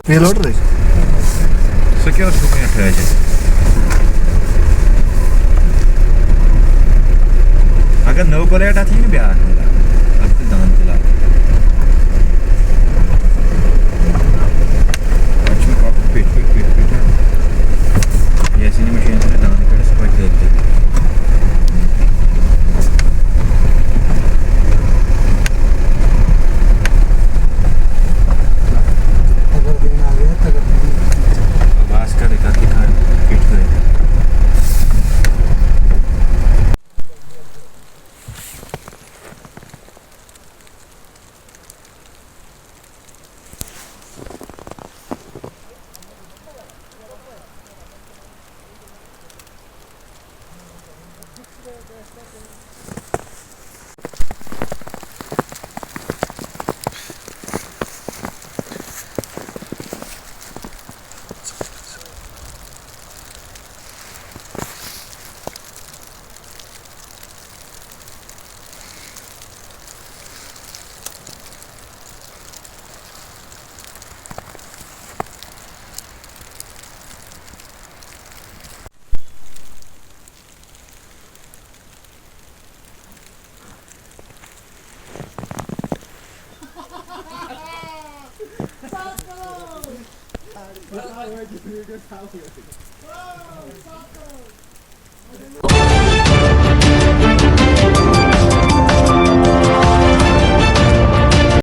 Payload race. Secure sumaya traje. अगर नौ कोलेटा थी ना ब्याह होला अब तो दान दिला अच्छी कॉक पिट ये ऐसी मशीन से दान कर स्पॉट देते अगर दिन आ गया तो आवाज का दिखा पिट गए Wow,